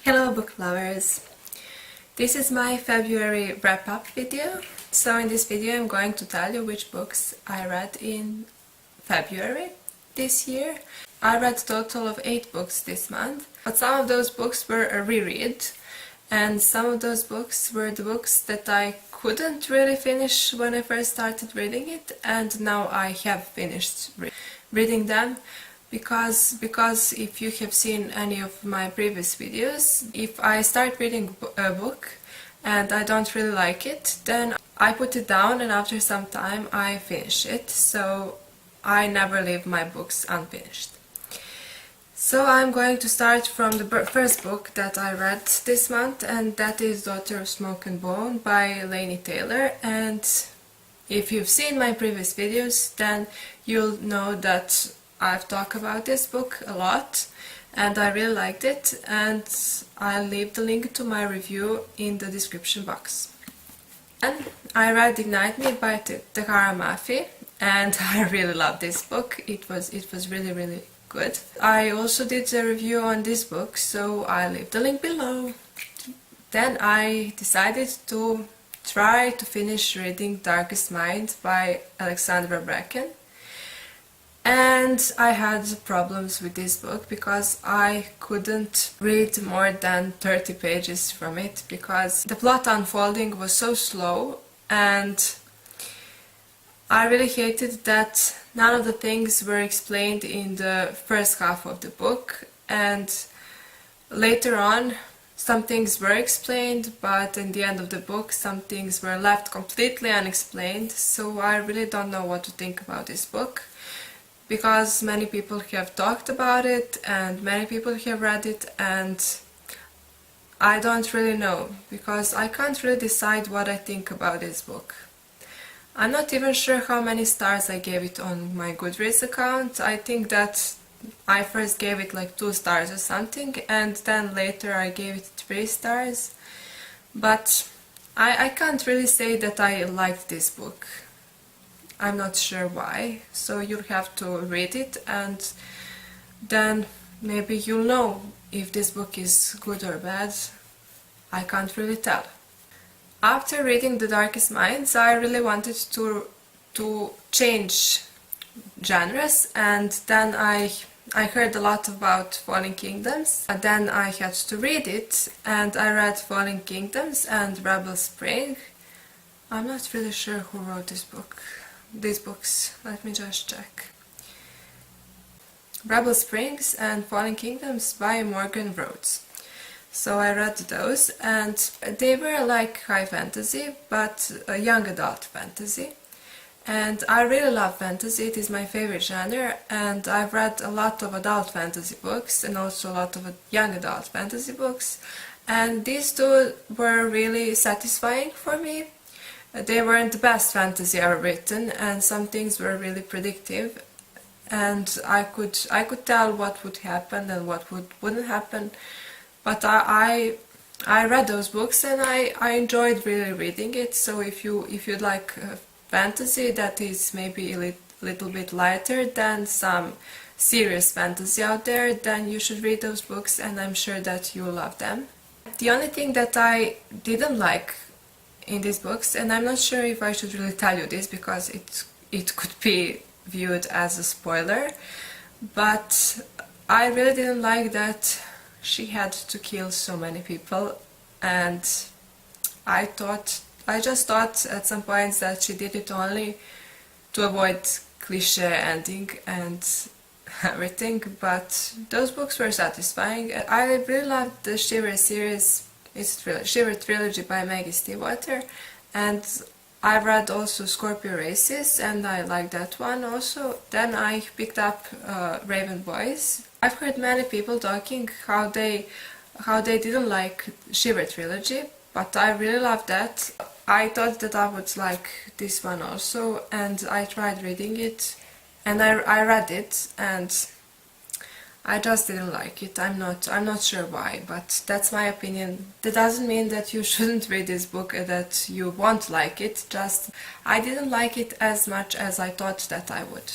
Hello book lovers! This is my February wrap-up video. So in this video I'm going to tell you which books I read in February this year. I read a total of 8 books this month, but some of those books were a reread, and some of those books were the books that I couldn't really finish when I first started reading it, and now I have finished reading them. Because if you have seen any of my previous videos, if I start reading a book and I don't really like it, then I put it down and after some time I finish it, so I never leave my books unfinished. So I'm going to start from the first book that I read this month, and that is Daughter of Smoke and Bone by Laini Taylor. And if you've seen my previous videos, then you'll know that I've talked about this book a lot and I really liked it, and I'll leave the link to my review in the description box. And I read Ignite Me by Takara Mafi, and I really loved this book. It was really good. I also did a review on this book, so I'll leave the link below. Then I decided to try to finish reading Darkest Mind by Alexandra Bracken. And I had problems with this book because I couldn't read more than 30 pages from it because the plot unfolding was so slow, and I really hated that none of the things were explained in the first half of the book, and later on some things were explained, but in the end of the book some things were left completely unexplained, so I really don't know what to think about this book. Because many people have talked about it and many people have read it, and I don't really know because I can't really decide what I think about this book. I'm not even sure how many stars I gave it on my Goodreads account. I think that I first gave it like 2 stars or something, and then later I gave it 3 stars. But I can't really say that I liked this book. I'm not sure why, so you'll have to read it and then maybe you'll know if this book is good or bad. I can't really tell. After reading The Darkest Minds, I really wanted to change genres, and then I heard a lot about Falling Kingdoms, and then I had to read it, and I read Falling Kingdoms and Rebel Spring. I'm not really sure who wrote these books, let me just check. Rebel Springs and Fallen Kingdoms by Morgan Rhodes. So I read those, and they were like high fantasy, but a young adult fantasy. And I really love fantasy, it is my favorite genre, and I've read a lot of adult fantasy books and also a lot of young adult fantasy books, and these two were really satisfying for me. They weren't the best fantasy ever written, and some things were really predictive, and I could tell what would happen and what wouldn't happen. But I read those books and I enjoyed really reading it. So if you'd like fantasy that is maybe a little bit lighter than some serious fantasy out there, then you should read those books, and I'm sure that you'll love them. The only thing that I didn't like in these books, and I'm not sure if I should really tell you this because it could be viewed as a spoiler, but I really didn't like that she had to kill so many people, and I just thought at some points that she did it only to avoid cliche ending and everything, but those books were satisfying. I really loved the Shiver series. It's Shiver Trilogy by Maggie Stiefvater, and I read also Scorpio Races, and I like that one also. Then I picked up Raven Boys. I've heard many people talking how they didn't like Shiver Trilogy, but I really loved that. I thought that I would like this one also, and I tried reading it, and I read it, and I just didn't like it. I'm not sure why, but that's my opinion. That doesn't mean that you shouldn't read this book, that you won't like it, just I didn't like it as much as I thought that I would.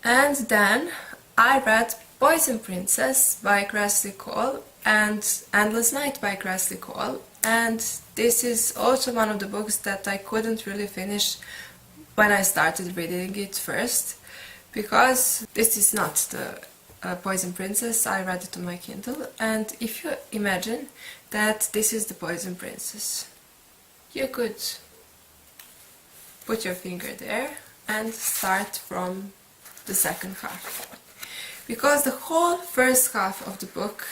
And then I read Poison Princess by Cressy Cole and Endless Night by Cressy Cole, and this is also one of the books that I couldn't really finish when I started reading it first, because this is not the Poison Princess. I read it on my Kindle, and if you imagine that this is the Poison Princess, you could put your finger there and start from the second half. Because the whole first half of the book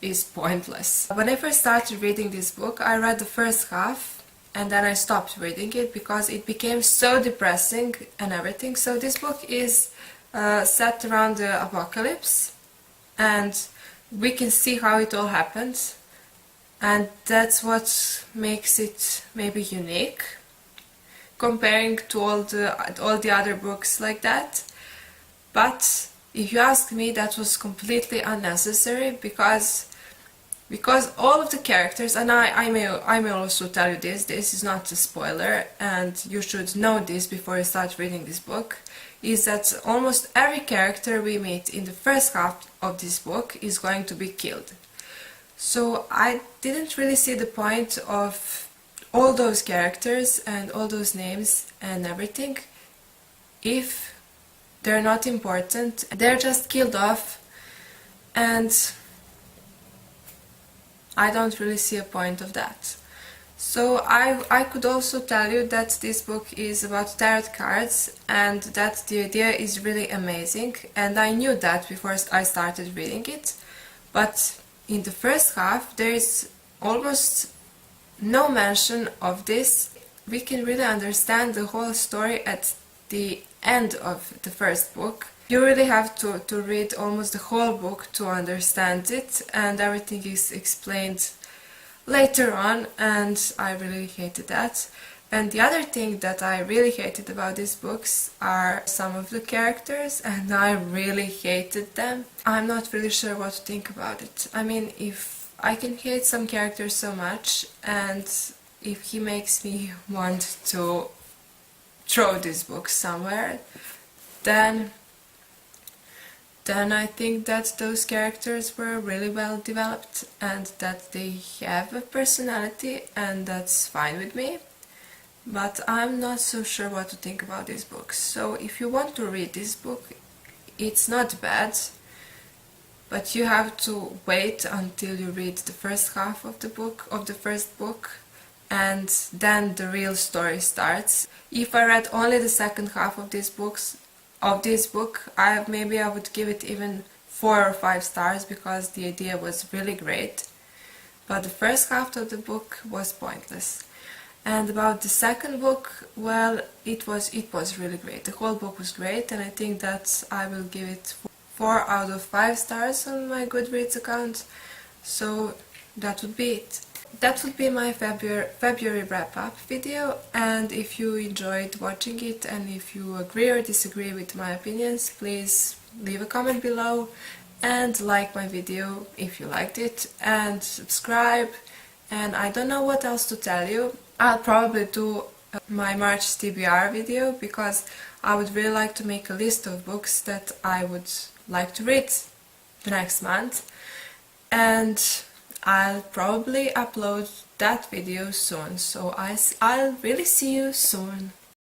is pointless. When I first started reading this book, I read the first half and then I stopped reading it because it became so depressing and everything. So this book is set around the apocalypse, and we can see how it all happened, and that's what makes it maybe unique comparing to all the other books like that. But if you ask me, that was completely unnecessary, because all of the characters, and I may also tell you this is not a spoiler and you should know this before you start reading this book, is that almost every character we meet in the first half of this book is going to be killed. So I didn't really see the point of all those characters and all those names and everything if they're not important. They're just killed off, and I don't really see a point of that. So I could also tell you that this book is about tarot cards and that the idea is really amazing, and I knew that before I started reading it, but in the first half there is almost no mention of this. We can really understand the whole story at the end of the first book. You really have to read almost the whole book to understand it, and everything is explained later on, and I really hated that. And the other thing that I really hated about these books are some of the characters, and I really hated them. I'm not really sure what to think about it. I mean, if I can hate some characters so much, and if he makes me want to throw this book somewhere, then I think that those characters were really well developed and that they have a personality, and that's fine with me. But I'm not so sure what to think about these books. So if you want to read this book, it's not bad, but you have to wait until you read the first half of the first book, and then the real story starts. If I read only the second half of this book, maybe I would give it even 4 or 5 stars, because the idea was really great, but the first half of the book was pointless. And about the second book, well, it was really great. The whole book was great, and I think that I will give it 4 out of 5 stars on my Goodreads account. So that would be it. That would be my February wrap-up video, and if you enjoyed watching it and if you agree or disagree with my opinions, please leave a comment below and like my video if you liked it, and subscribe. And I don't know what else to tell you. I'll probably do my March TBR video, because I would really like to make a list of books that I would like to read the next month, and I'll probably upload that video soon, so I'll really see you soon.